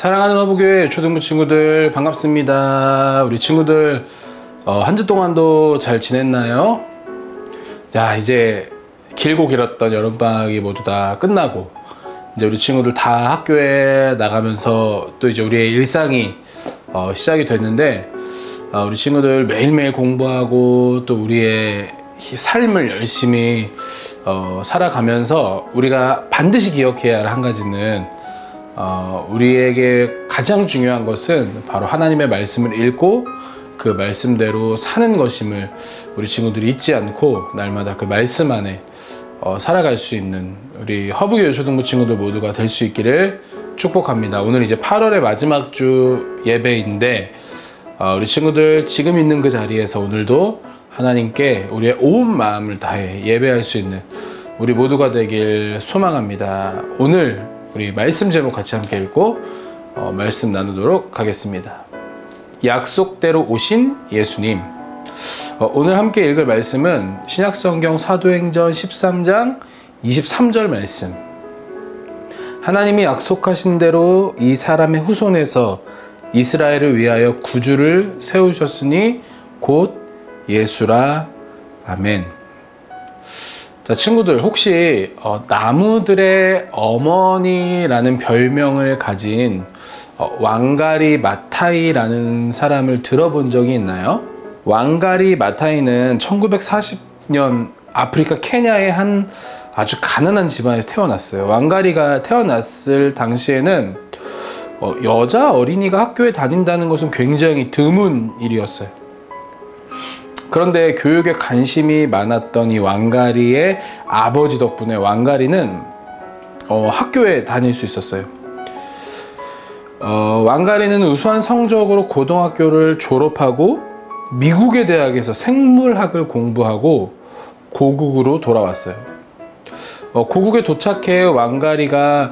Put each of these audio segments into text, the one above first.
사랑하는 허브교회 초등부 친구들 반갑습니다. 우리 친구들 한 주 동안도 잘 지냈나요? 자, 이제 길고 길었던 여름방학이 모두 다 끝나고 이제 우리 친구들 다 학교에 나가면서 또 이제 우리의 일상이 시작이 됐는데, 우리 친구들 매일매일 공부하고 또 우리의 삶을 열심히 살아가면서 우리가 반드시 기억해야 할 한 가지는 우리에게 가장 중요한 것은 바로 하나님의 말씀을 읽고 그 말씀대로 사는 것임을 우리 친구들이 잊지 않고 날마다 그 말씀 안에 살아갈 수 있는 우리 허브교회 초등부 친구들 모두가 될 수 있기를 축복합니다. 오늘 이제 8월의 마지막 주 예배인데, 우리 친구들 지금 있는 그 자리에서 오늘도 하나님께 우리의 온 마음을 다해 예배할 수 있는 우리 모두가 되길 소망합니다. 오늘 우리 말씀 제목 같이 함께 읽고 말씀 나누도록 하겠습니다. 약속대로 오신 예수님. 오늘 함께 읽을 말씀은 신약성경 사도행전 13장 23절 말씀. 하나님이 약속하신 대로 이 사람의 후손에서 이스라엘을 위하여 구주를 세우셨으니 곧 예수라. 아멘. 자, 친구들, 혹시 나무들의 어머니라는 별명을 가진 왕가리 마타이라는 사람을 들어본 적이 있나요? 왕가리 마타이는 1940년 아프리카 케냐의 한 아주 가난한 집안에서 태어났어요. 왕가리가 태어났을 당시에는 여자 어린이가 학교에 다닌다는 것은 굉장히 드문 일이었어요. 그런데 교육에 관심이 많았던 이 왕가리의 아버지 덕분에 왕가리는 학교에 다닐 수 있었어요. 왕가리는 우수한 성적으로 고등학교를 졸업하고 미국의 대학에서 생물학을 공부하고 고국으로 돌아왔어요. 고국에 도착해 왕가리가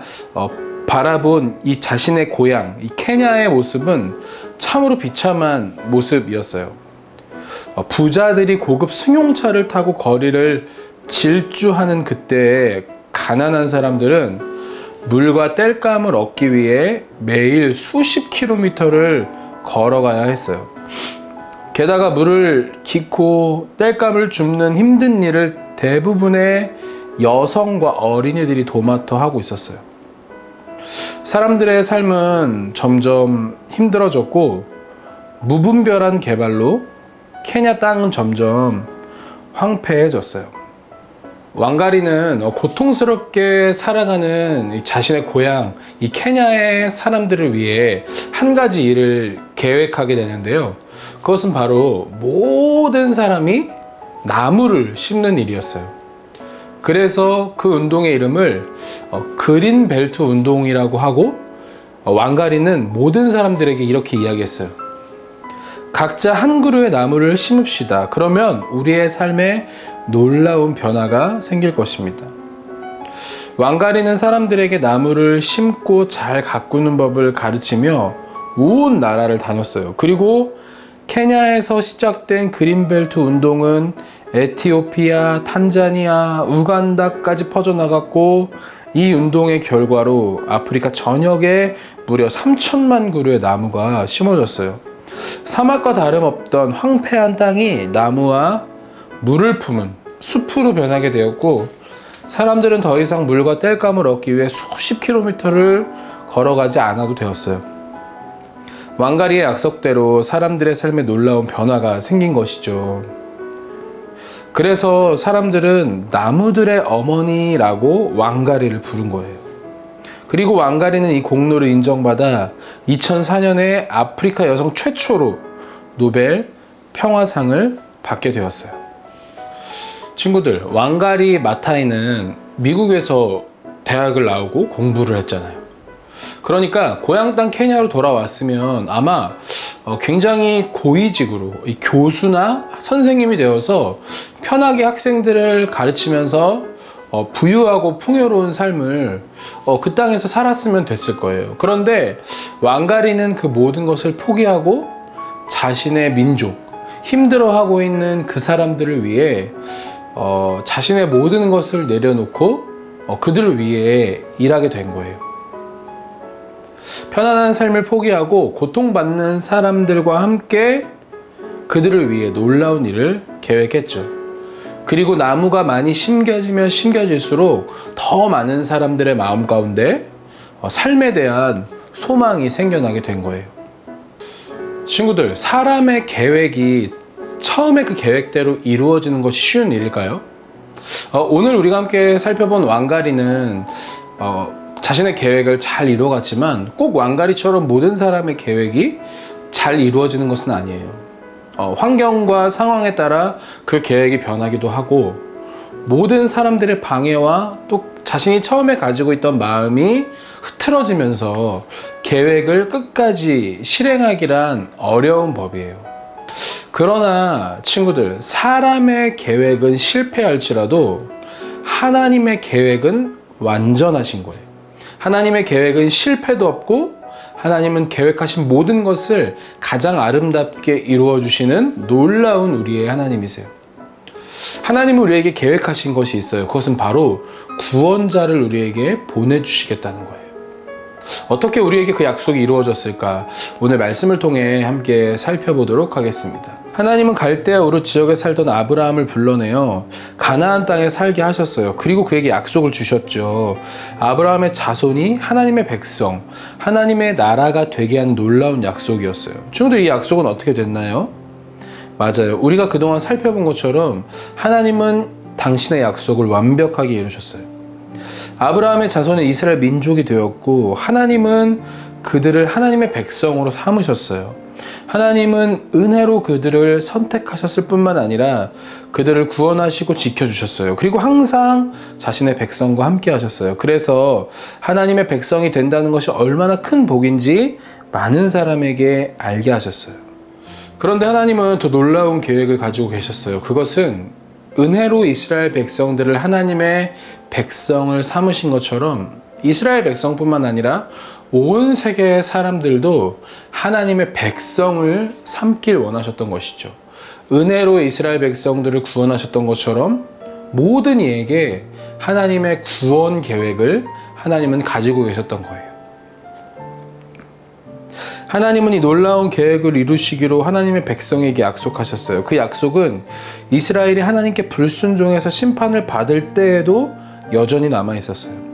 바라본 이 자신의 고향, 이 케냐의 모습은 참으로 비참한 모습이었어요. 부자들이 고급 승용차를 타고 거리를 질주하는 그때에 가난한 사람들은 물과 땔감을 얻기 위해 매일 수십 킬로미터를 걸어가야 했어요. 게다가 물을 깃고 땔감을 줍는 힘든 일을 대부분의 여성과 어린이들이 도맡아 하고 있었어요. 사람들의 삶은 점점 힘들어졌고 무분별한 개발로 케냐 땅은 점점 황폐해졌어요. 왕가리는 고통스럽게 살아가는 자신의 고향, 이 케냐의 사람들을 위해 한 가지 일을 계획하게 되는데요. 그것은 바로 모든 사람이 나무를 심는 일이었어요. 그래서 그 운동의 이름을 그린 벨트 운동이라고 하고, 왕가리는 모든 사람들에게 이렇게 이야기했어요. 각자 한 그루의 나무를 심읍시다. 그러면 우리의 삶에 놀라운 변화가 생길 것입니다. 왕가리는 사람들에게 나무를 심고 잘 가꾸는 법을 가르치며 온 나라를 다녔어요. 그리고 케냐에서 시작된 그린벨트 운동은 에티오피아, 탄자니아, 우간다까지 퍼져나갔고, 이 운동의 결과로 아프리카 전역에 무려 3천만 그루의 나무가 심어졌어요. 사막과 다름없던 황폐한 땅이 나무와 물을 품은 숲으로 변하게 되었고, 사람들은 더 이상 물과 땔감을 얻기 위해 수십 킬로미터를 걸어가지 않아도 되었어요. 왕가리의 약속대로 사람들의 삶에 놀라운 변화가 생긴 것이죠. 그래서 사람들은 나무들의 어머니라고 왕가리를 부른 거예요. 그리고 왕가리는 이 공로를 인정받아 2004년에 아프리카 여성 최초로 노벨 평화상을 받게 되었어요. 친구들, 왕가리 마타이는 미국에서 대학을 나오고 공부를 했잖아요. 그러니까 고향 땅 케냐로 돌아왔으면 아마 굉장히 고위직으로 교수나 선생님이 되어서 편하게 학생들을 가르치면서 부유하고 풍요로운 삶을 그 땅에서 살았으면 됐을 거예요. 그런데 왕가리는 그 모든 것을 포기하고 자신의 민족, 힘들어하고 있는 그 사람들을 위해 자신의 모든 것을 내려놓고 그들을 위해 일하게 된 거예요. 편안한 삶을 포기하고 고통받는 사람들과 함께 그들을 위해 놀라운 일을 계획했죠. 그리고 나무가 많이 심겨지면 심겨질수록 더 많은 사람들의 마음 가운데 삶에 대한 소망이 생겨나게 된 거예요. 친구들, 사람의 계획이 처음에 그 계획대로 이루어지는 것이 쉬운 일일까요? 오늘 우리가 함께 살펴본 왕가리는 자신의 계획을 잘 이루어갔지만 꼭 왕가리처럼 모든 사람의 계획이 잘 이루어지는 것은 아니에요. 환경과 상황에 따라 그 계획이 변하기도 하고 모든 사람들의 방해와 또 자신이 처음에 가지고 있던 마음이 흐트러지면서 계획을 끝까지 실행하기란 어려운 법이에요. 그러나 친구들, 사람의 계획은 실패할지라도 하나님의 계획은 완전하신 거예요. 하나님의 계획은 실패도 없고 하나님은 계획하신 모든 것을 가장 아름답게 이루어 주시는 놀라운 우리의 하나님이세요. 하나님은 우리에게 계획하신 것이 있어요. 그것은 바로 구원자를 우리에게 보내주시겠다는 거예요. 어떻게 우리에게 그 약속이 이루어졌을까? 오늘 말씀을 통해 함께 살펴보도록 하겠습니다. 하나님은 갈대아 우르 지역에 살던 아브라함을 불러내어 가나안 땅에 살게 하셨어요. 그리고 그에게 약속을 주셨죠. 아브라함의 자손이 하나님의 백성, 하나님의 나라가 되게 한 놀라운 약속이었어요. 친구들, 이 약속은 어떻게 됐나요? 맞아요. 우리가 그동안 살펴본 것처럼 하나님은 당신의 약속을 완벽하게 이루셨어요. 아브라함의 자손은 이스라엘 민족이 되었고 하나님은 그들을 하나님의 백성으로 삼으셨어요. 하나님은 은혜로 그들을 선택하셨을 뿐만 아니라 그들을 구원하시고 지켜주셨어요. 그리고 항상 자신의 백성과 함께 하셨어요. 그래서 하나님의 백성이 된다는 것이 얼마나 큰 복인지 많은 사람에게 알게 하셨어요. 그런데 하나님은 더 놀라운 계획을 가지고 계셨어요. 그것은 은혜로 이스라엘 백성들을 하나님의 백성을 삼으신 것처럼 이스라엘 백성뿐만 아니라 온 세계의 사람들도 하나님의 백성을 삼길 원하셨던 것이죠. 은혜로 이스라엘 백성들을 구원하셨던 것처럼 모든 이에게 하나님의 구원 계획을 하나님은 가지고 계셨던 거예요. 하나님은 이 놀라운 계획을 이루시기로 하나님의 백성에게 약속하셨어요. 그 약속은 이스라엘이 하나님께 불순종해서 심판을 받을 때에도 여전히 남아 있었어요.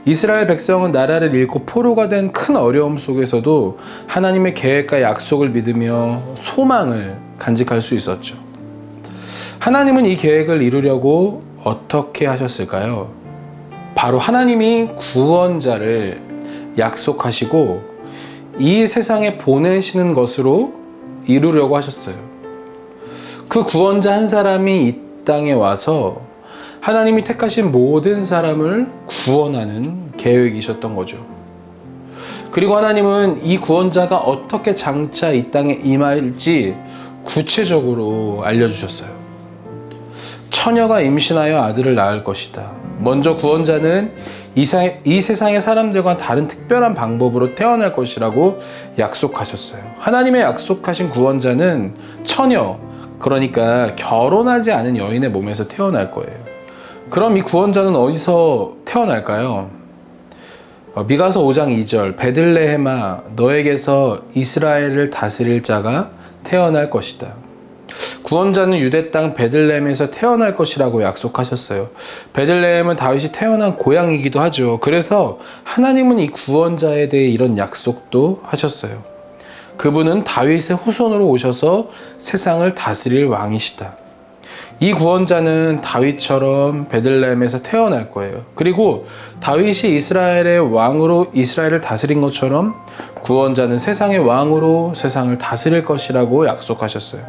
이스라엘 백성은 나라를 잃고 포로가 된 큰 어려움 속에서도 하나님의 계획과 약속을 믿으며 소망을 간직할 수 있었죠. 하나님은 이 계획을 이루려고 어떻게 하셨을까요? 바로 하나님이 구원자를 약속하시고 이 세상에 보내시는 것으로 이루려고 하셨어요. 그 구원자 한 사람이 이 땅에 와서 하나님이 택하신 모든 사람을 구원하는 계획이셨던 거죠. 그리고 하나님은 이 구원자가 어떻게 장차 이 땅에 임할지 구체적으로 알려주셨어요. 처녀가 임신하여 아들을 낳을 것이다. 먼저 구원자는 이 세상의 사람들과 다른 특별한 방법으로 태어날 것이라고 약속하셨어요. 하나님의 약속하신 구원자는 처녀, 그러니까 결혼하지 않은 여인의 몸에서 태어날 거예요. 그럼 이 구원자는 어디서 태어날까요? 미가서 5장 2절 베들레헴아 너에게서 이스라엘을 다스릴 자가 태어날 것이다. 구원자는 유대 땅 베들레헴에서 태어날 것이라고 약속하셨어요. 베들레헴은 다윗이 태어난 고향이기도 하죠. 그래서 하나님은 이 구원자에 대해 이런 약속도 하셨어요. 그분은 다윗의 후손으로 오셔서 세상을 다스릴 왕이시다. 이 구원자는 다윗처럼 베들레헴에서 태어날 거예요. 그리고 다윗이 이스라엘의 왕으로 이스라엘을 다스린 것처럼 구원자는 세상의 왕으로 세상을 다스릴 것이라고 약속하셨어요.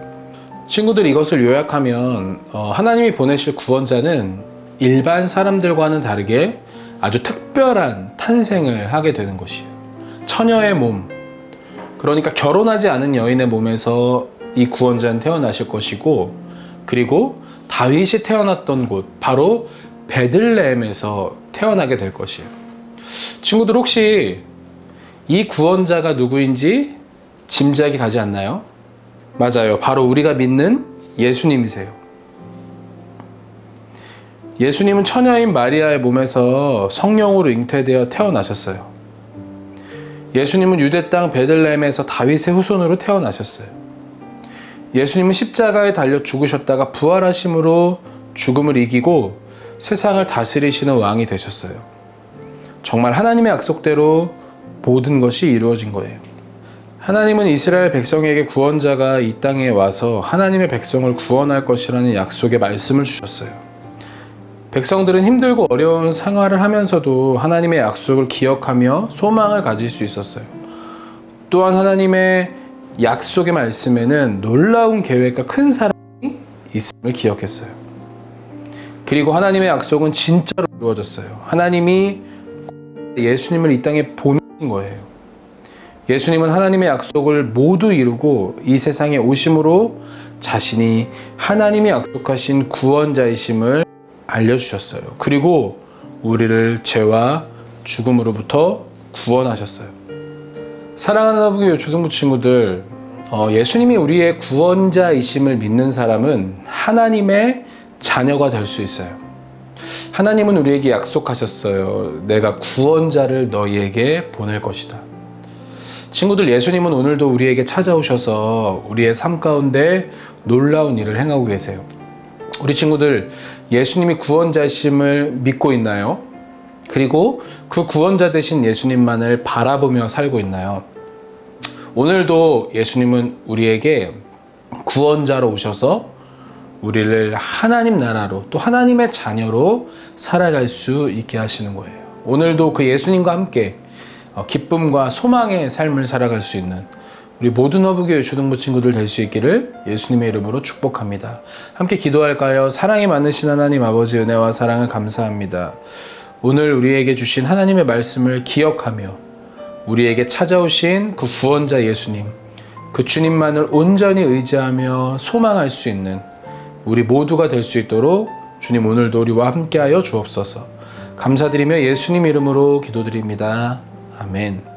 친구들, 이것을 요약하면 하나님이 보내실 구원자는 일반 사람들과는 다르게 아주 특별한 탄생을 하게 되는 것이에요. 처녀의 몸, 그러니까 결혼하지 않은 여인의 몸에서 이 구원자는 태어나실 것이고, 그리고 다윗이 태어났던 곳, 바로 베들레헴에서 태어나게 될 것이에요. 친구들, 혹시 이 구원자가 누구인지 짐작이 가지 않나요? 맞아요. 바로 우리가 믿는 예수님이세요. 예수님은 처녀인 마리아의 몸에서 성령으로 잉태되어 태어나셨어요. 예수님은 유대 땅 베들레헴에서 다윗의 후손으로 태어나셨어요. 예수님은 십자가에 달려 죽으셨다가 부활하심으로 죽음을 이기고 세상을 다스리시는 왕이 되셨어요. 정말 하나님의 약속대로 모든 것이 이루어진 거예요. 하나님은 이스라엘 백성에게 구원자가 이 땅에 와서 하나님의 백성을 구원할 것이라는 약속의 말씀을 주셨어요. 백성들은 힘들고 어려운 생활을 하면서도 하나님의 약속을 기억하며 소망을 가질 수 있었어요. 또한 하나님의 약속의 말씀에는 놀라운 계획과 큰 사랑이 있음을 기억했어요. 그리고 하나님의 약속은 진짜로 이루어졌어요. 하나님이 예수님을 이 땅에 보내신 거예요. 예수님은 하나님의 약속을 모두 이루고 이 세상에 오심으로 자신이 하나님이 약속하신 구원자이심을 알려주셨어요. 그리고 우리를 죄와 죽음으로부터 구원하셨어요. 사랑하는 아버지 초등부 친구들, 예수님이 우리의 구원자이심을 믿는 사람은 하나님의 자녀가 될 수 있어요. 하나님은 우리에게 약속하셨어요. 내가 구원자를 너희에게 보낼 것이다. 친구들, 예수님은 오늘도 우리에게 찾아오셔서 우리의 삶 가운데 놀라운 일을 행하고 계세요. 우리 친구들, 예수님이 구원자이심을 믿고 있나요? 그리고 그 구원자 되신 예수님만을 바라보며 살고 있나요? 오늘도 예수님은 우리에게 구원자로 오셔서 우리를 하나님 나라로, 또 하나님의 자녀로 살아갈 수 있게 하시는 거예요. 오늘도 그 예수님과 함께 기쁨과 소망의 삶을 살아갈 수 있는 우리 모든 허브교회 초등부 친구들 될 수 있기를 예수님의 이름으로 축복합니다. 함께 기도할까요? 사랑이 많으신 하나님 아버지, 은혜와 사랑을 감사합니다. 오늘 우리에게 주신 하나님의 말씀을 기억하며 우리에게 찾아오신 그 구원자 예수님, 그 주님만을 온전히 의지하며 소망할 수 있는 우리 모두가 될 수 있도록 주님, 오늘도 우리와 함께하여 주옵소서. 감사드리며 예수님 이름으로 기도드립니다. 아멘.